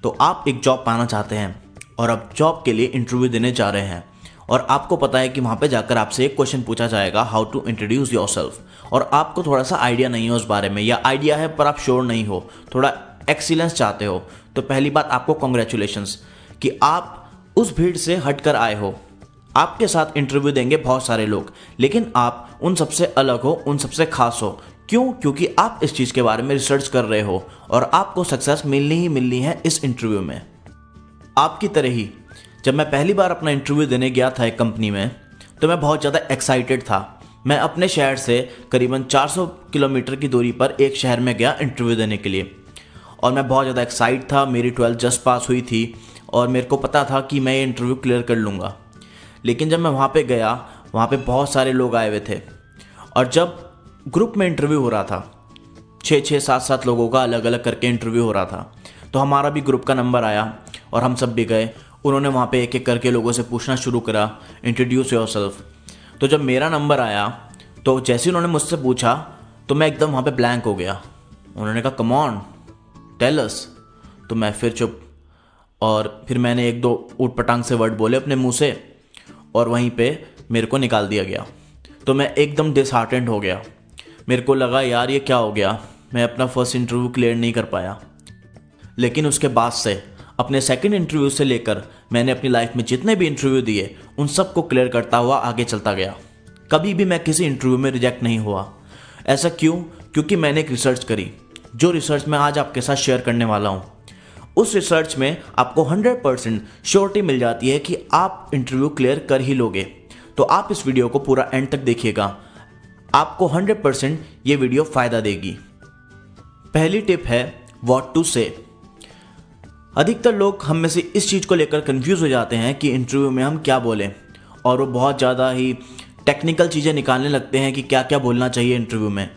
तो आप एक जॉब पाना चाहते हैं और अब जॉब के लिए इंटरव्यू देने जा रहे हैं और आपको पता है कि वहाँ पे जाकर आपसे एक क्वेश्चन पूछा जाएगा, हाउ टू इंट्रोड्यूस योरसेल्फ, और आपको थोड़ा सा आइडिया नहीं है उस बारे में, या आइडिया है पर आप श्योर नहीं हो, थोड़ा एक्सीलेंस चाहते हो। तो पहली बात आपको कॉन्ग्रेचुलेशंस कि आप उस भीड़ से हटकर आए हो। आपके साथ इंटरव्यू देंगे बहुत सारे लोग, लेकिन आप उन सबसे अलग हो, उन सबसे खास हो। क्यों? क्योंकि आप इस चीज़ के बारे में रिसर्च कर रहे हो और आपको सक्सेस मिलनी ही मिलनी है इस इंटरव्यू में। आपकी तरह ही जब मैं पहली बार अपना इंटरव्यू देने गया था एक कंपनी में, तो मैं बहुत ज़्यादा एक्साइटेड था। मैं अपने शहर से करीबन 400 किलोमीटर की दूरी पर एक शहर में गया इंटरव्यू देने के लिए और मैं बहुत ज़्यादा एक्साइट था। मेरी 12th जस्ट पास हुई थी और मेरे को पता था कि मैं ये इंटरव्यू क्लियर कर लूँगा। लेकिन जब मैं वहाँ पे गया, वहाँ पे बहुत सारे लोग आए हुए थे और जब ग्रुप में इंटरव्यू हो रहा था, 6-6, 7-7 लोगों का अलग अलग करके इंटरव्यू हो रहा था, तो हमारा भी ग्रुप का नंबर आया और हम सब भी गए। उन्होंने वहाँ पे एक एक करके लोगों से पूछना शुरू करा, इंट्रोड्यूस योरसेल्फ। तो जब मेरा नंबर आया तो जैसे उन्होंने मुझसे पूछा तो मैं एकदम वहाँ पे ब्लैंक हो गया। उन्होंने कहा, कम ऑन टेल अस। तो मैं फिर चुप, और फिर मैंने एक दो ऊट पटांग से वर्ड बोले अपने मुंह से और वहीं पे मेरे को निकाल दिया गया। तो मैं एकदम डिसहार्टेंड हो गया। मेरे को लगा यार ये क्या हो गया, मैं अपना फर्स्ट इंटरव्यू क्लियर नहीं कर पाया। लेकिन उसके बाद से अपने सेकंड इंटरव्यू से लेकर मैंने अपनी लाइफ में जितने भी इंटरव्यू दिए उन सब को क्लियर करता हुआ आगे चलता गया। कभी भी मैं किसी इंटरव्यू में रिजेक्ट नहीं हुआ। ऐसा क्यों? क्योंकि मैंने एक रिसर्च करी, जो रिसर्च मैं आज आपके साथ शेयर करने वाला हूँ। उस रिसर्च में आपको 100% श्योरिटी मिल जाती है कि आप इंटरव्यू क्लियर कर ही लोगे। तो आप इस वीडियो को पूरा एंड तक देखिएगा, आपको 100% ये वीडियो फ़ायदा देगी। पहली टिप है व्हाट टू से। अधिकतर लोग हम में से इस चीज़ को लेकर कंफ्यूज हो जाते हैं कि इंटरव्यू में हम क्या बोलें, और वो बहुत ज़्यादा ही टेक्निकल चीज़ें निकालने लगते हैं कि क्या क्या बोलना चाहिए इंटरव्यू में।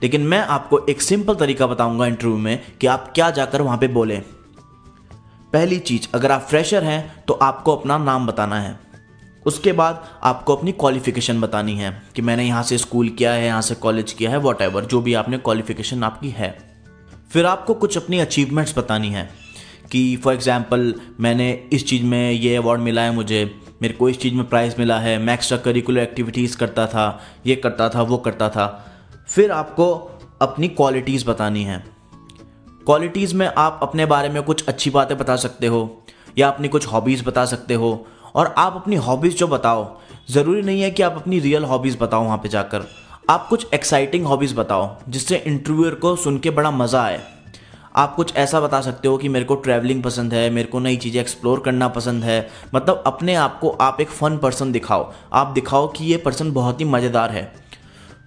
लेकिन मैं आपको एक सिंपल तरीका बताऊंगा इंटरव्यू में कि आप क्या जाकर वहाँ पे बोलें। पहली चीज़, अगर आप फ्रेशर हैं तो आपको अपना नाम बताना है। उसके बाद आपको अपनी क्वालिफ़िकेशन बतानी है कि मैंने यहाँ से स्कूल किया है, यहाँ से कॉलेज किया है, वॉट जो भी आपने क्वालिफ़िकेशन आपकी है। फिर आपको कुछ अपनी अचीवमेंट्स बतानी है कि फॉर एग्जांपल मैंने इस चीज़ में ये अवार्ड मिला है, मेरे को इस चीज़ में प्राइज़ मिला है, मैं एक्स्ट्रा करिकुलर एक्टिविटीज़ करता था, ये करता था, वो करता था। फिर आपको अपनी क्वालिटीज़ बतानी है। क्वालिटीज़ में आप अपने बारे में कुछ अच्छी बातें बता सकते हो या अपनी कुछ हॉबीज़ बता सकते हो। और आप अपनी हॉबीज़ जो बताओ, ज़रूरी नहीं है कि आप अपनी रियल हॉबीज़ बताओ वहाँ पे जाकर। आप कुछ एक्साइटिंग हॉबीज़ बताओ जिससे इंटरव्यूअर को सुन के बड़ा मज़ा आए। आप कुछ ऐसा बता सकते हो कि मेरे को ट्रैवलिंग पसंद है, मेरे को नई चीज़ें एक्सप्लोर करना पसंद है। मतलब अपने आप को आप एक फ़न पर्सन दिखाओ। आप दिखाओ कि ये पर्सन बहुत ही मज़ेदार है,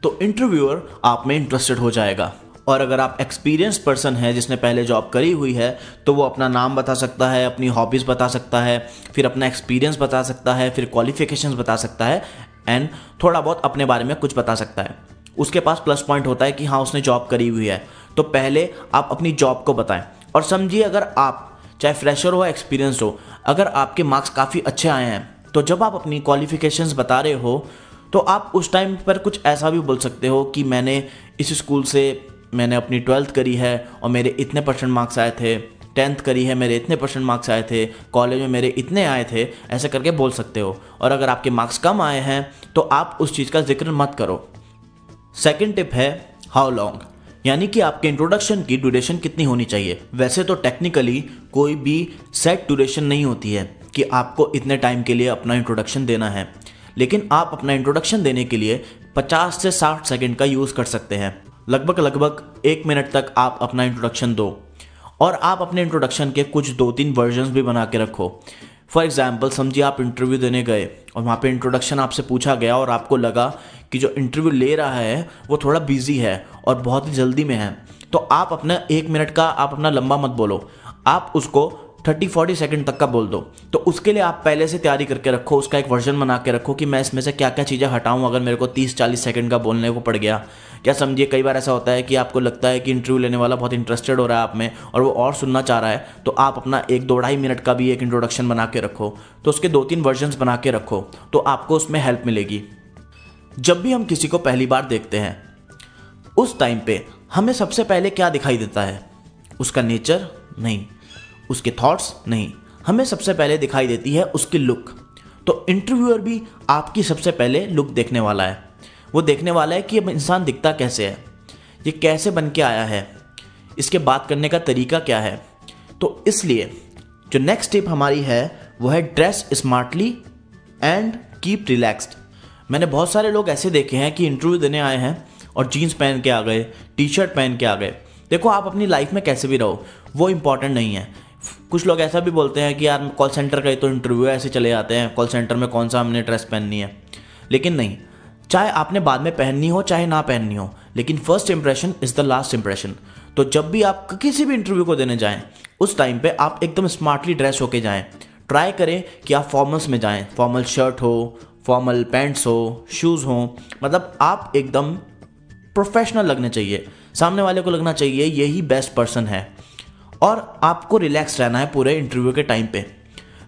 तो इंटरव्यूअर आप में इंटरेस्टेड हो जाएगा। और अगर आप एक्सपीरियंस पर्सन है जिसने पहले जॉब करी हुई है, तो वो अपना नाम बता सकता है, अपनी हॉबीज़ बता सकता है, फिर अपना एक्सपीरियंस बता सकता है, फिर क्वालिफिकेशंस बता सकता है एंड थोड़ा बहुत अपने बारे में कुछ बता सकता है। उसके पास प्लस पॉइंट होता है कि हाँ उसने जॉब करी हुई है। तो पहले आप अपनी जॉब को बताएं। और समझिए, अगर आप चाहे फ्रेशर हो या एक्सपीरियंस हो, अगर आपके मार्क्स काफ़ी अच्छे आए हैं तो जब आप अपनी क्वालिफिकेशंस बता रहे हो तो आप उस टाइम पर कुछ ऐसा भी बोल सकते हो कि मैंने इस स्कूल से मैंने अपनी 12th करी है और मेरे इतने % मार्क्स आए थे, 10th करी है, मेरे इतने % मार्क्स आए थे, कॉलेज में मेरे इतने आए थे, ऐसे करके बोल सकते हो। और अगर आपके मार्क्स कम आए हैं तो आप उस चीज़ का जिक्र मत करो। सेकंड टिप है हाउ लॉन्ग, यानी कि आपके इंट्रोडक्शन की ड्यूरेशन कितनी होनी चाहिए। वैसे तो टेक्निकली कोई भी सेट ड्यूरेशन नहीं होती है कि आपको इतने टाइम के लिए अपना इंट्रोडक्शन देना है, लेकिन आप अपना इंट्रोडक्शन देने के लिए 50 से 60 सेकंड का यूज़ कर सकते हैं। लगभग 1 मिनट तक आप अपना इंट्रोडक्शन दो और आप अपने इंट्रोडक्शन के कुछ 2-3 वर्जन्स भी बना के रखो। फॉर एग्जाम्पल समझिए आप इंटरव्यू देने गए और वहाँ पे इंट्रोडक्शन आपसे पूछा गया और आपको लगा कि जो इंटरव्यू ले रहा है वो थोड़ा बिजी है और बहुत ही जल्दी में है, तो आप अपना 1 मिनट का आप अपना लंबा मत बोलो, आप उसको 30-40 सेकंड तक का बोल दो। तो उसके लिए आप पहले से तैयारी करके रखो, उसका एक वर्जन बना के रखो कि मैं इसमें से क्या क्या चीज़ें हटाऊं अगर मेरे को 30-40 सेकंड का बोलने को पड़ गया। या समझिए कई बार ऐसा होता है कि आपको लगता है कि इंटरव्यू लेने वाला बहुत इंटरेस्टेड हो रहा है आप में और वो और सुनना चाह रहा है, तो आप अपना 1-2-2.5 मिनट का भी एक इंट्रोडक्शन बना के रखो। तो उसके 2-3 वर्जन्स बना के रखो, तो आपको उसमें हेल्प मिलेगी। जब भी हम किसी को पहली बार देखते हैं उस टाइम पे हमें सबसे पहले क्या दिखाई देता है? उसका नेचर नहीं, उसके थॉट्स नहीं, हमें सबसे पहले दिखाई देती है उसकी लुक। तो इंटरव्यूअर भी आपकी सबसे पहले लुक देखने वाला है। वो देखने वाला है कि अब इंसान दिखता कैसे है, ये कैसे बन के आया है, इसके बात करने का तरीका क्या है। तो इसलिए जो नेक्स्ट टिप हमारी है वो है dress smartly and keep relaxed. मैंने बहुत सारे लोग ऐसे देखे हैं कि इंटरव्यू देने आए हैं और जीन्स पहन के आ गए, टी शर्ट पहन के आ गए। देखो, आप अपनी लाइफ में कैसे भी रहो, वो इंपॉर्टेंट नहीं है। कुछ लोग ऐसा भी बोलते हैं कि यार कॉल सेंटर का ही तो इंटरव्यू है, ऐसे चले जाते हैं, कॉल सेंटर में कौन सा हमने ड्रेस पहननी है। लेकिन नहीं, चाहे आपने बाद में पहननी हो चाहे ना पहननी हो, लेकिन first impression is the last impression. तो जब भी आप किसी भी इंटरव्यू को देने जाएं, उस टाइम पे आप एकदम स्मार्टली ड्रेस होके जाएं। ट्राई करें कि आप फॉर्मल्स में जाएं, फॉर्मल शर्ट हो, फॉर्मल पैंट्स हो, शूज़ हो, मतलब आप एकदम प्रोफेशनल लगने चाहिए। सामने वाले को लगना चाहिए यही बेस्ट पर्सन है। और आपको रिलैक्स रहना है पूरे इंटरव्यू के टाइम पे।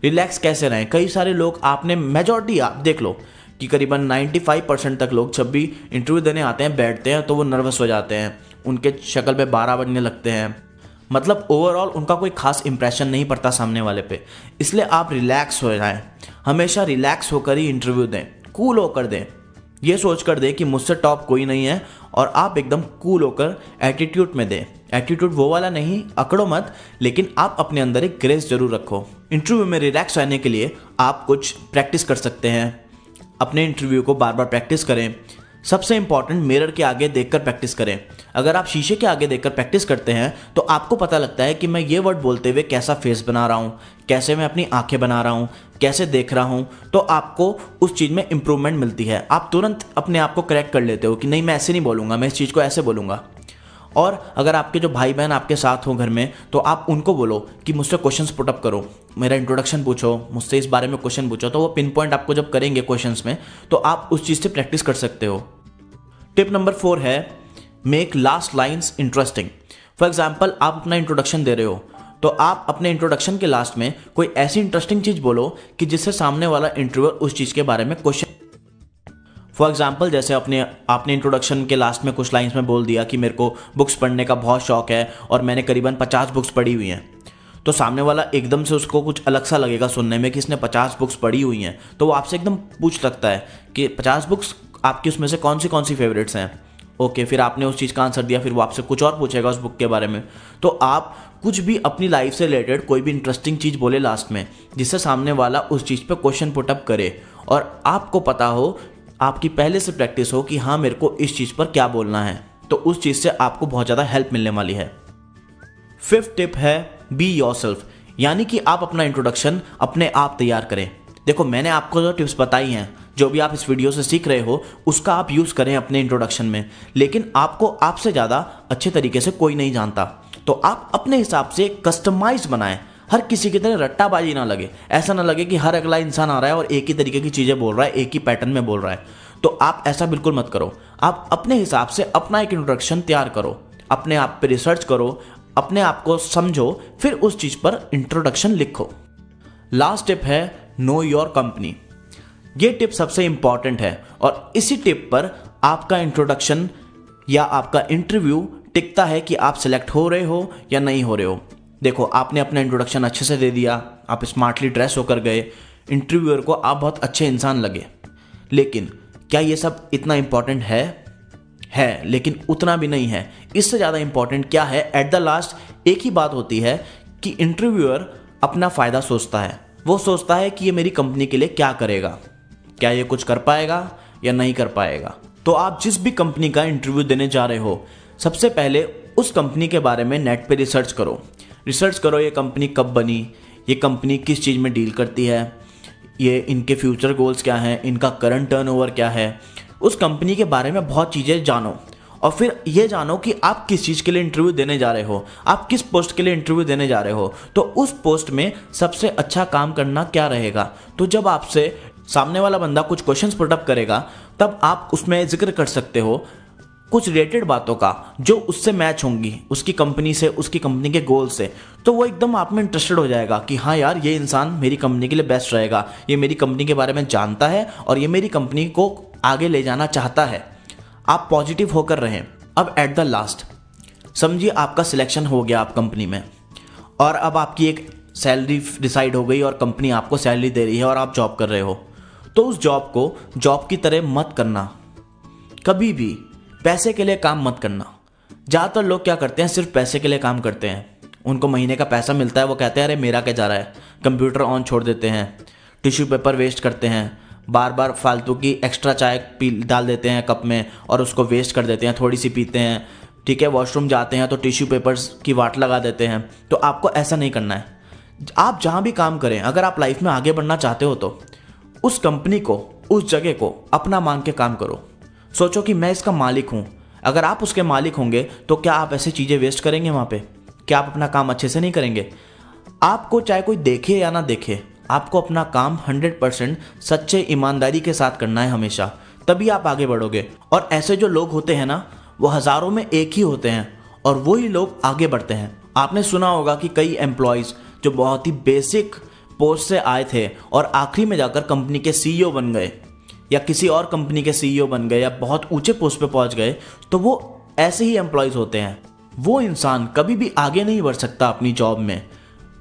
रिलैक्स कैसे रहें? कई सारे लोग, आपने मेजॉरिटी आप देख लो कि करीबन 95% तक लोग जब भी इंटरव्यू देने आते हैं, बैठते हैं तो वो नर्वस हो जाते हैं, उनके शक्ल पे 12 बनने लगते हैं, मतलब ओवरऑल उनका कोई खास इंप्रेशन नहीं पड़ता सामने वाले पे। इसलिए आप रिलैक्स हो जाएं, हमेशा रिलैक्स होकर ही इंटरव्यू दें, कूल होकर दें, ये सोच कर दें कि मुझसे टॉप कोई नहीं है, और आप एकदम कूल होकर एटीट्यूड में दें। एटीट्यूड वो वाला नहीं, अकड़ो मत, लेकिन आप अपने अंदर एक ग्रेस जरूर रखो। इंटरव्यू में रिलैक्स रहने के लिए आप कुछ प्रैक्टिस कर सकते हैं, अपने इंटरव्यू को बार बार प्रैक्टिस करें। सबसे इंपॉर्टेंट, मिरर के आगे देखकर प्रैक्टिस करें। अगर आप शीशे के आगे देखकर प्रैक्टिस करते हैं तो आपको पता लगता है कि मैं ये वर्ड बोलते हुए कैसा फेस बना रहा हूँ, कैसे मैं अपनी आंखें बना रहा हूँ, कैसे देख रहा हूँ। तो आपको उस चीज़ में इंप्रूवमेंट मिलती है। आप तुरंत अपने आप को करेक्ट कर लेते हो कि नहीं, मैं ऐसे नहीं बोलूँगा, मैं इस चीज़ को ऐसे बोलूँगा। और अगर आपके जो भाई बहन आपके साथ हो घर में, तो आप उनको बोलो कि मुझसे क्वेश्चंस पुटअप करो, मेरा इंट्रोडक्शन पूछो, मुझसे इस बारे में क्वेश्चन पूछो। तो वो पिन पॉइंट आपको जब करेंगे क्वेश्चंस में, तो आप उस चीज़ से प्रैक्टिस कर सकते हो। टिप नंबर 4 है make last lines interesting. For example, आप अपना इंट्रोडक्शन दे रहे हो, तो आप अपने इंट्रोडक्शन के लास्ट में कोई ऐसी इंटरेस्टिंग चीज़ बोलो कि जिससे सामने वाला इंटरव्यूअर उस चीज़ के बारे में क्वेश्चन। फॉर एग्जाम्पल, जैसे आपने इंट्रोडक्शन के लास्ट में कुछ लाइन्स में बोल दिया कि मेरे को बुक्स पढ़ने का बहुत शौक है और मैंने करीबन 50 बुक्स पढ़ी हुई हैं। तो सामने वाला एकदम से उसको कुछ अलग सा लगेगा सुनने में कि इसने 50 बुक्स पढ़ी हुई हैं, तो वो आपसे एकदम पूछ सकता है कि 50 बुक्स आपकी उसमें से कौन सी फेवरेट्स हैं। ओके, फिर आपने उस चीज़ का आंसर दिया, फिर वो आपसे कुछ और पूछेगा उस बुक के बारे में। तो आप कुछ भी अपनी लाइफ से रिलेटेड कोई भी इंटरेस्टिंग चीज़ बोले लास्ट में, जिससे सामने वाला उस चीज़ पे क्वेश्चन पुटअप करे और आपको पता हो, आपकी पहले से प्रैक्टिस हो कि हाँ मेरे को इस चीज़ पर क्या बोलना है। तो उस चीज़ से आपको बहुत ज़्यादा हेल्प मिलने वाली है। 5th टिप है बी योरसेल्फ, यानी कि आप अपना इंट्रोडक्शन अपने आप तैयार करें। देखो, मैंने आपको जो टिप्स बताई हैं, जो भी आप इस वीडियो से सीख रहे हो, उसका आप यूज़ करें अपने इंट्रोडक्शन में। लेकिन आपको आपसे ज़्यादा अच्छे तरीके से कोई नहीं जानता, तो आप अपने हिसाब से कस्टमाइज बनाएं। हर किसी की तरह रट्टाबाजी ना लगे, ऐसा ना लगे कि हर अगला इंसान आ रहा है और एक ही तरीके की चीज़ें बोल रहा है, एक ही पैटर्न में बोल रहा है। तो आप ऐसा बिल्कुल मत करो। आप अपने हिसाब से अपना एक इंट्रोडक्शन तैयार करो, अपने आप पे रिसर्च करो, अपने आप को समझो, फिर उस चीज़ पर इंट्रोडक्शन लिखो। लास्ट टिप है नो योर कंपनी। ये टिप सबसे इंपॉर्टेंट है और इसी टिप पर आपका इंट्रोडक्शन या आपका इंटरव्यू टिकता है कि आप सिलेक्ट हो रहे हो या नहीं हो रहे हो। देखो, आपने अपना इंट्रोडक्शन अच्छे से दे दिया, आप स्मार्टली ड्रेस होकर गए, इंटरव्यूअर को आप बहुत अच्छे इंसान लगे, लेकिन क्या ये सब इतना इंपॉर्टेंट है, लेकिन उतना भी नहीं है। इससे ज़्यादा इंपॉर्टेंट क्या है, एट द लास्ट एक ही बात होती है कि इंटरव्यूअर अपना फ़ायदा सोचता है। वो सोचता है कि ये मेरी कंपनी के लिए क्या करेगा, क्या ये कुछ कर पाएगा या नहीं कर पाएगा। तो आप जिस भी कंपनी का इंटरव्यू देने जा रहे हो, सबसे पहले उस कंपनी के बारे में नेट पे रिसर्च करो। ये कंपनी कब बनी, ये कंपनी किस चीज़ में डील करती है, ये इनके फ्यूचर गोल्स क्या हैं, इनका करंट टर्नओवर क्या है। उस कंपनी के बारे में बहुत चीज़ें जानो और फिर ये जानो कि आप किस चीज़ के लिए इंटरव्यू देने जा रहे हो, आप किस पोस्ट के लिए इंटरव्यू देने जा रहे हो, तो उस पोस्ट में सबसे अच्छा काम करना क्या रहेगा। तो जब आपसे सामने वाला बंदा कुछ क्वेश्चंस पुटअप करेगा, तब आप उसमें जिक्र कर सकते हो कुछ रिलेटेड बातों का जो उससे मैच होंगी, उसकी कंपनी से, उसकी कंपनी के गोल से। तो वो एकदम आप में इंटरेस्टेड हो जाएगा कि हाँ यार, ये इंसान मेरी कंपनी के लिए बेस्ट रहेगा, ये मेरी कंपनी के बारे में जानता है और ये मेरी कंपनी को आगे ले जाना चाहता है। आप पॉजिटिव होकर रहें। अब एट द लास्ट समझिए आपका सिलेक्शन हो गया आप कंपनी में, और अब आपकी एक सैलरी डिसाइड हो गई और कंपनी आपको सैलरी दे रही है और आप जॉब कर रहे हो, तो उस जॉब को जॉब की तरह मत करना। कभी भी पैसे के लिए काम मत करना। ज़्यादातर लोग क्या करते हैं, सिर्फ पैसे के लिए काम करते हैं। उनको महीने का पैसा मिलता है, वो कहते हैं अरे मेरा क्या जा रहा है, कंप्यूटर ऑन छोड़ देते हैं, टिश्यू पेपर वेस्ट करते हैं, बार बार फालतू की एक्स्ट्रा चाय पी डाल देते हैं कप में और उसको वेस्ट कर देते हैं, थोड़ी सी पीते हैं, ठीक है, वॉशरूम जाते हैं तो टिश्यू पेपर्स की वाट लगा देते हैं। तो आपको ऐसा नहीं करना है। आप जहाँ भी काम करें, अगर आप लाइफ में आगे बढ़ना चाहते हो तो उस कंपनी को, उस जगह को अपना मान के काम करो। सोचो कि मैं इसका मालिक हूँ। अगर आप उसके मालिक होंगे तो क्या आप ऐसी चीज़ें वेस्ट करेंगे वहाँ पे? क्या आप अपना काम अच्छे से नहीं करेंगे? आपको चाहे कोई देखे या ना देखे, आपको अपना काम 100% सच्चे ईमानदारी के साथ करना है हमेशा, तभी आप आगे बढ़ोगे। और ऐसे जो लोग होते हैं ना, वो हज़ारों में एक ही होते हैं और वही लोग आगे बढ़ते हैं। आपने सुना होगा कि कई एम्प्लॉयज़ जो बहुत ही बेसिक पोस्ट से आए थे और आखिरी में जाकर कंपनी के सीईओ बन गए या किसी और कंपनी के सीईओ बन गए या बहुत ऊंचे पोस्ट पे पहुंच गए, तो वो ऐसे ही एम्प्लॉयज़ होते हैं। वो इंसान कभी भी आगे नहीं बढ़ सकता अपनी जॉब में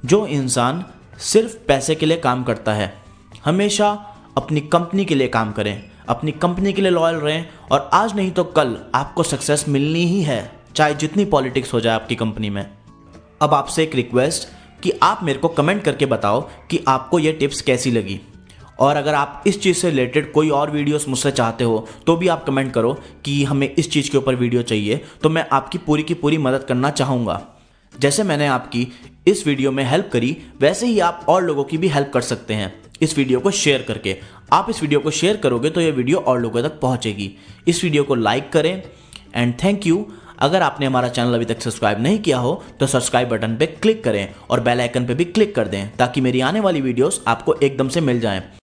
जो इंसान सिर्फ पैसे के लिए काम करता है। हमेशा अपनी कंपनी के लिए काम करें, अपनी कंपनी के लिए लॉयल रहें और आज नहीं तो कल आपको सक्सेस मिलनी ही है, चाहे जितनी पॉलिटिक्स हो जाए आपकी कंपनी में। अब आपसे एक रिक्वेस्ट कि आप मेरे को कमेंट करके बताओ कि आपको ये टिप्स कैसी लगी, और अगर आप इस चीज़ से रिलेटेड कोई और वीडियोस मुझसे चाहते हो तो भी आप कमेंट करो कि हमें इस चीज़ के ऊपर वीडियो चाहिए, तो मैं आपकी पूरी की पूरी मदद करना चाहूँगा। जैसे मैंने आपकी इस वीडियो में हेल्प करी, वैसे ही आप और लोगों की भी हेल्प कर सकते हैं इस वीडियो को शेयर करके। आप इस वीडियो को शेयर करोगे तो ये वीडियो और लोगों तक पहुँचेगी। इस वीडियो को लाइक करें एंड थैंक यू। अगर आपने हमारा चैनल अभी तक सब्सक्राइब नहीं किया हो तो सब्सक्राइब बटन पे क्लिक करें और बेल आइकन पे भी क्लिक कर दें ताकि मेरी आने वाली वीडियोस आपको एकदम से मिल जाएं।